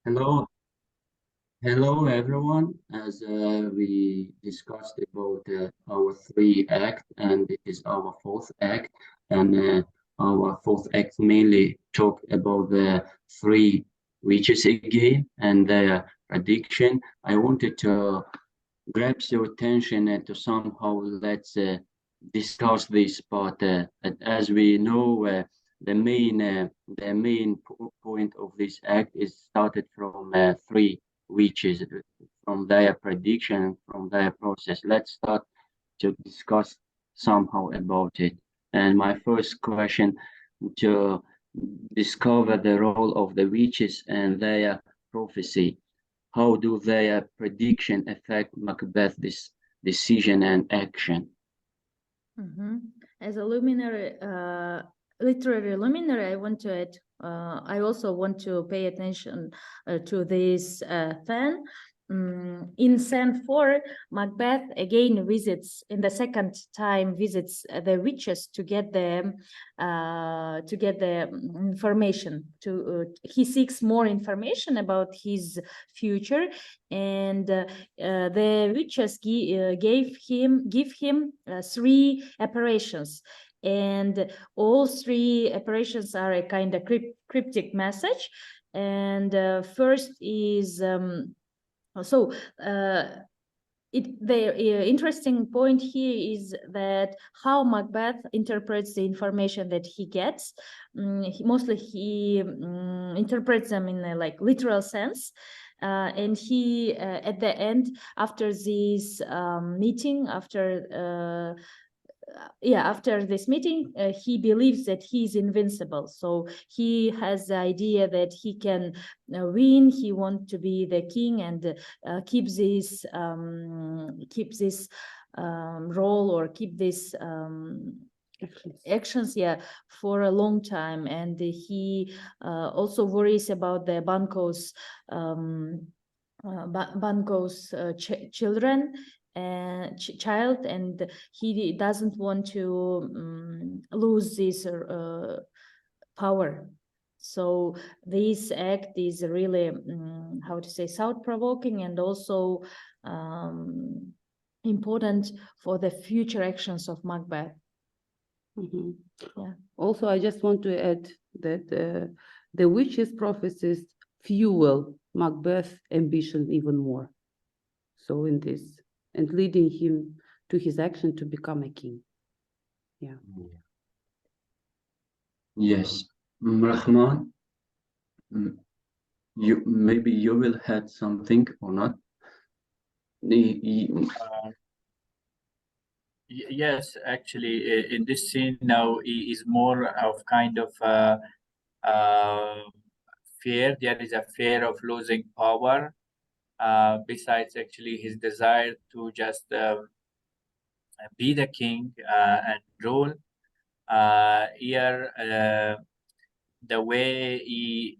Hello, hello everyone. As we discussed about our three act, and it is our fourth act, and our fourth act mainly talk about the three witches again and their prediction. I wanted to grab your attention and to somehow let's discuss this part. As we know, the main point of this act is started from three witches, from their prediction, from their process. Let's start to discuss somehow about it. And my first question to discover the role of the witches and their prophecy. How do their prediction affect Macbeth's decision and action? As a luminary, literary luminary, I want to add, I also want to pay attention to this fan. In scene 4, Macbeth again visits, in the second time, visits the witches to get the information. He seeks more information about his future, and the witches give him three apparitions, and all three apparitions are a kind of cryptic message. And first is the interesting point here is that how Macbeth interprets the information that he gets. He interprets them in a literal sense. And he, at the end, after this meeting, after this meeting, he believes that he's invincible. So he has the idea that he can win. He wants to be the king and keep this role, or keep this actions for a long time. And he also worries about the Banco's children and child, and he doesn't want to lose this power. So this act is really how to say, thought-provoking, and also important for the future actions of Macbeth. Also, I just want to add that the witches' prophecies fuel Macbeth's ambition even more. So in this, and leading him to his action to become a king. Yes, Rahman, maybe you will add something or not? Yes, actually, in this scene now is more of kind of fear. There is a fear of losing power. Besides, actually, his desire to just be the king and rule. Here, the way he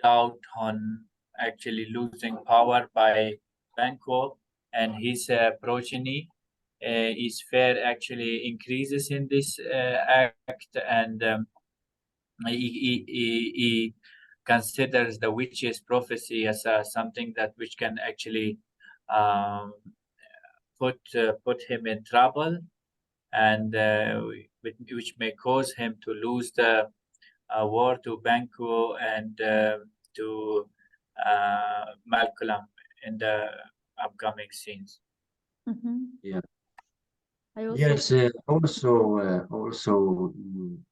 doubt on actually losing power by Banquo and his progeny. His fear actually increases in this act, and he considers the witch's prophecy as something that which can actually put him in trouble, and which may cause him to lose the war to Banquo and to Malcolm in the upcoming scenes. Yeah. Yes. Also,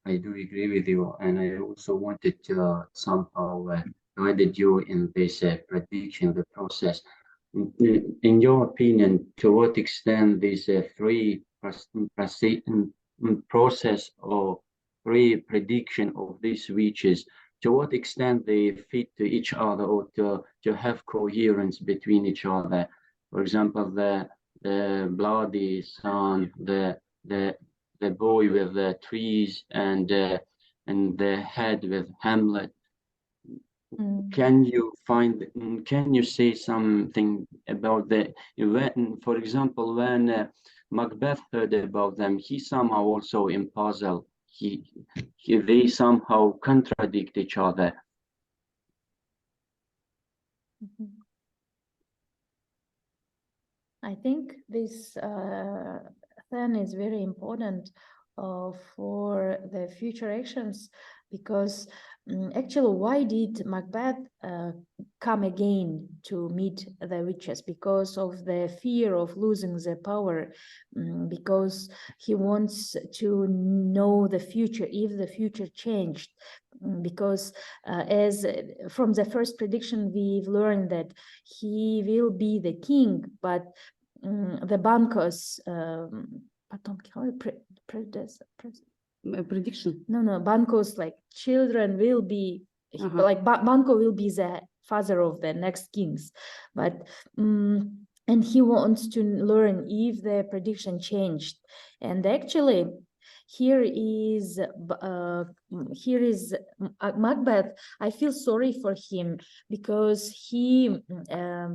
I do agree with you, and I also wanted to somehow guided you in this prediction, the process. In your opinion, to what extent this process or pre-prediction of these witches, to what extent they fit to each other, or to have coherence between each other? For example, the bloody son, the boy with the trees, and the head with Hamlet. Can you say something about the event? For example, when Macbeth heard about them, he somehow also in puzzle. They somehow contradict each other. Mhm. I think this thing is very important for the future actions, because actually, why did Macbeth come again to meet the witches? Because of the fear of losing the power, because he wants to know the future, if the future changed. Because as from the first prediction, we've learned that he will be the king, but the bankers, Prediction. no, bankos, like children will be, like Banco will be the father of the next kings, but and he wants to learn if the prediction changed. And actually, here is Macbeth. I feel sorry for him, because he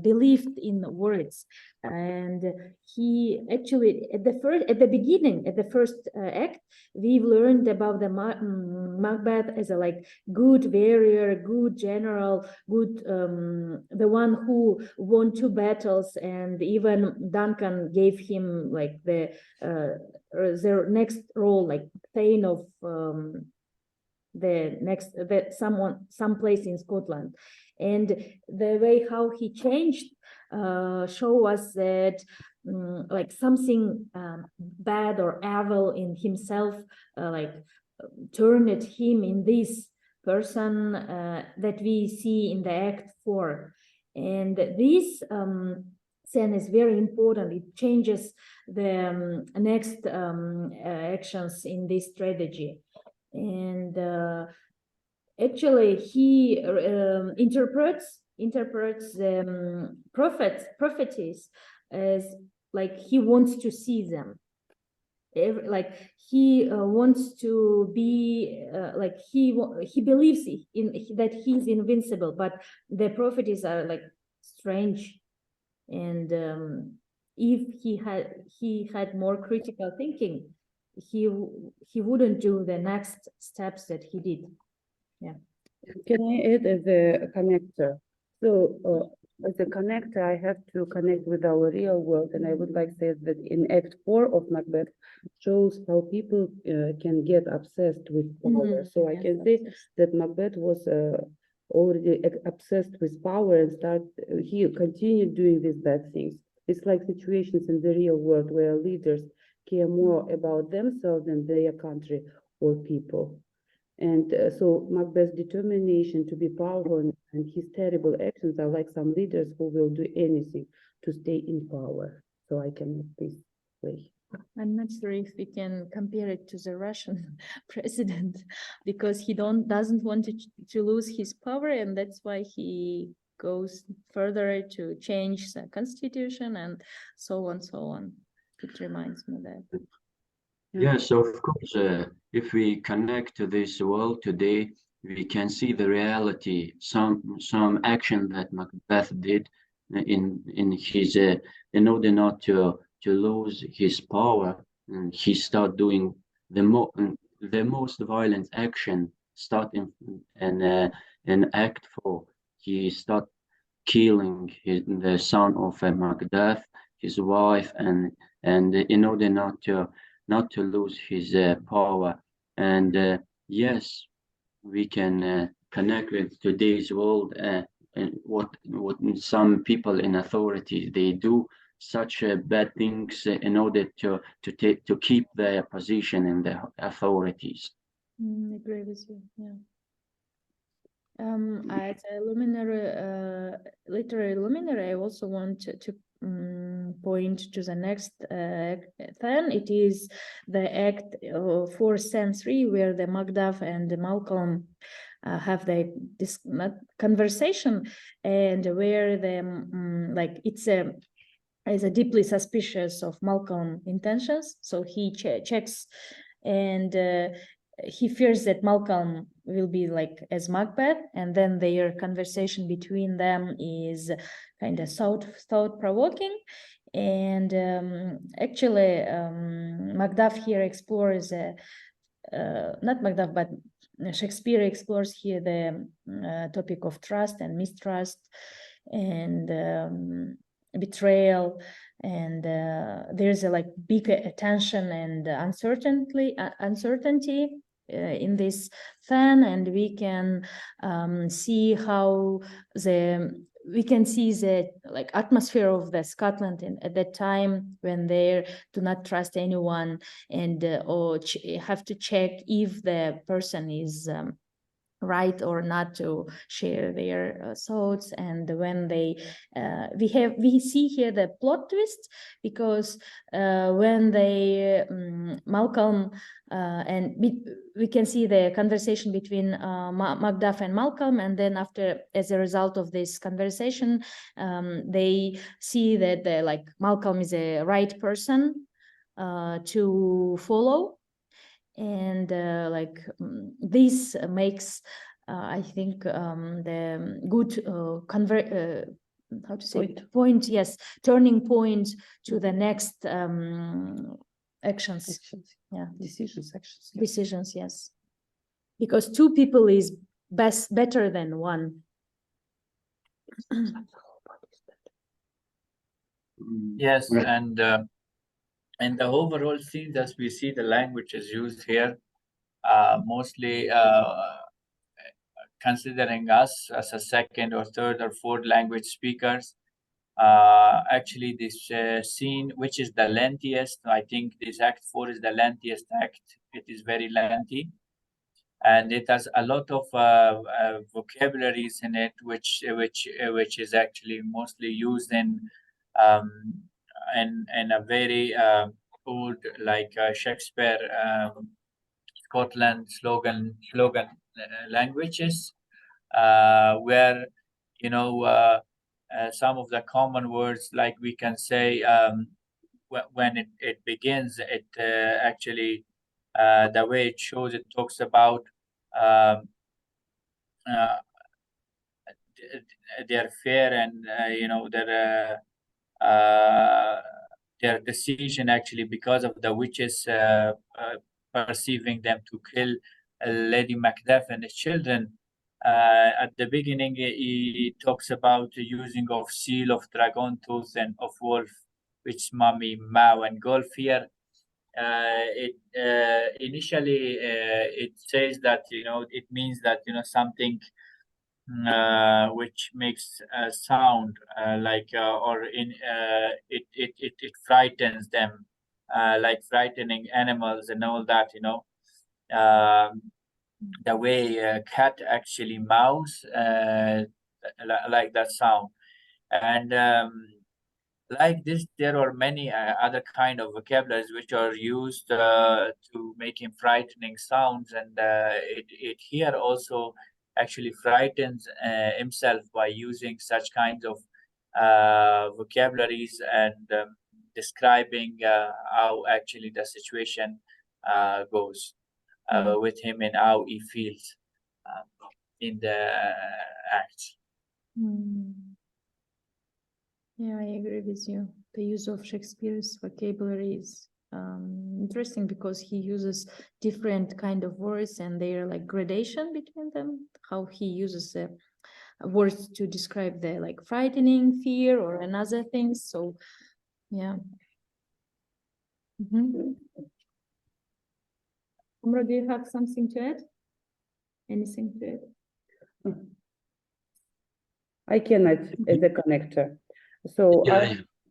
believed in words, and he actually at the beginning, at the first act, we've learned about the Macbeth as a like good warrior, good general, good the one who won 2 battles, and even Duncan gave him like their next role, like Thane of some place in Scotland. And the way how he changed show us that like something bad or evil in himself like turned him in this person that we see in the Act 4. And this scene is very important. It changes the next actions in this strategy. And actually, he interprets the prophecies as like he wants to see them. Like he wants to be like he believes that he's invincible, but the prophecies are like strange. And if he had more critical thinking, he wouldn't do the next steps that he did. Yeah. Can I add as a connector? So as a connector, I have to connect with our real world, and I would like to say that in Act 4 of Macbeth shows how people can get obsessed with power. So I can say that Macbeth was already obsessed with power, and he continued doing these bad things. It's like situations in the real world where leaders care more about themselves than their country or people. And so Macbeth's determination to be powerful and his terrible actions are like some leaders who will do anything to stay in power. So I can make this way. I'm not sure if we can compare it to the Russian president, because he doesn't want to lose his power, and that's why he goes further to change the constitution and so on. It reminds me that. Yes, of course. If we connect to this world today, we can see the reality. Some action that Macbeth did in his in order not to lose his power, and he start doing the most violent action. Starting in Act 4, he start killing the son of Macbeth, his wife, and in order not to lose his power. And yes, we can connect with today's world and what some people in authority they do such bad things in order to keep their position in the authorities. I agree with you. Yeah. As a literary luminary, I also want to point to the next thing. It is the Act 4 Scene 3, where the Macduff and the Malcolm have this conversation, and where the like it's a deeply suspicious of Malcolm's intentions, so he checks, and he fears that Malcolm will be like as Macbeth, and then their conversation between them is kind of thought-provoking. And actually, Macduff here explores not Macduff, but Shakespeare explores here the topic of trust and mistrust. and betrayal, and there's a like big attention and uncertainty in this fan, and we can see how we can see the like atmosphere of the Scotland at that time, when they do not trust anyone, and or have to check if the person is right or not to share their thoughts. And when they we see here the plot twist, because when they Malcolm and we can see the conversation between Macduff and Malcolm, and then after, as a result of this conversation, they see that like Malcolm is a right person to follow. And this makes I think the good how to say point, yes, turning point to the next actions, yeah, Decisions, actions. decisions, yes, because two people is better than one. Yes, and the overall scene, as we see, the language is used here, mostly considering us as a second or third or fourth language speakers. Actually, this scene, which is the lengthiest, I think this Act 4 is the lengthiest act. It is very lengthy, and it has a lot of vocabularies in it, which is actually mostly used in a very old, like Shakespeare, Scotland slogan languages, where some of the common words, like we can say, when it begins, it actually the way it shows, it talks about their fear and their decision, actually, because of the witches perceiving them to kill Lady Macbeth and the children. At the beginning, he talks about the using of seal, of dragon tooth, and of wolf, which mummy, Mao, and Golfier. It initially it says that it means that something which makes a sound or in it frightens them, like frightening animals and all that. The way cat actually meows, like that sound, and like this, there are many other kind of vocabularies which are used to make him frightening sounds, and it here also actually frightens himself by using such kinds of vocabularies and describing how actually the situation goes with him and how he feels in the acts. Yeah, I agree with you. The use of Shakespeare's vocabulary is interesting, because he uses different kind of words and their like gradation between them, how he uses words to describe the like frightening, fear, or another things. So yeah. Umra, do you have something to add? Anything to add? I can add as a connector. So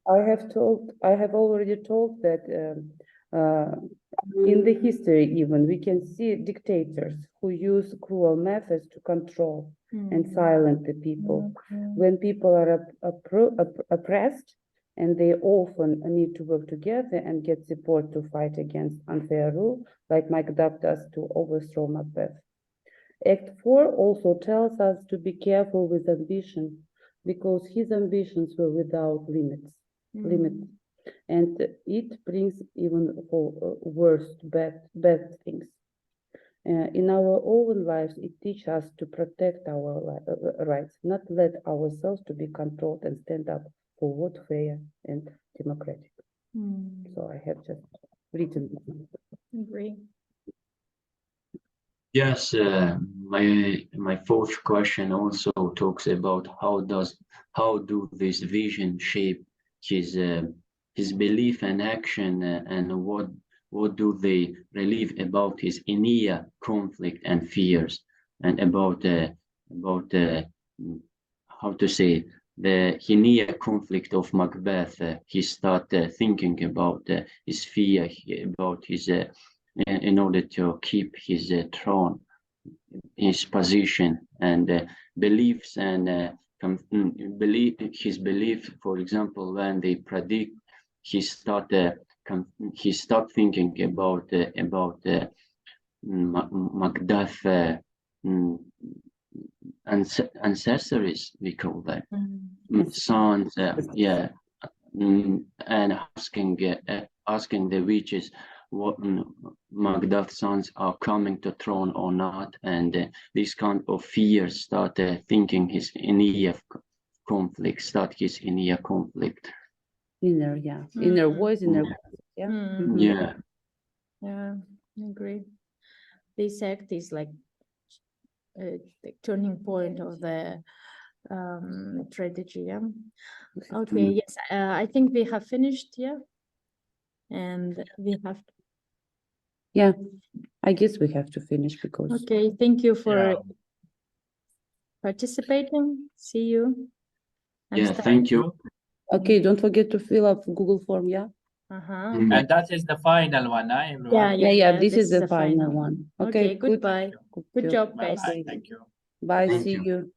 I have already told that in the history, even we can see dictators who use cruel methods to control and silence the people. When people are oppressed, and they often need to work together and get support to fight against unfair rule, like Macbeth does to overthrow Macbeth. Act 4 also tells us to be careful with ambition, because his ambitions were without limits, and it brings even worse bad things. In our own lives, it teaches us to protect our rights, not let ourselves to be controlled, and stand up for what fair and democratic. So I have just written. Agree. Yes, my fourth question also talks about how do this vision shape his belief and action, and what do they relieve about his inner conflict and fears, and about how to say, the inner conflict of Macbeth. He started thinking about his fear, about his in order to keep his throne, his position, and beliefs, and his belief. For example, when they predict, he started thinking about Macbeth ancestors, we call that. Sons, yeah, and asking the witches what Macbeth's sons are coming to throne or not, and this kind of fear start thinking his inner conflict, Inner, yeah. Inner voice, inner conflict, yeah. Mm. Yeah. Yeah, I agree. This act is like a turning point of the strategy. Yeah. Okay. Yes. I think we have finished. Yeah. And we have. Yeah, I guess we have to finish because. Okay. Thank you for Yeah. participating. See you. Yeah, thank you. Okay, don't forget to fill up Google form, yeah? Uh-huh. And that is the final one, everyone. Yeah, this is the final one. Okay, Okay, good. goodbye. Good job, guys. Bye-bye. Thank you. Bye, Thank see you. you.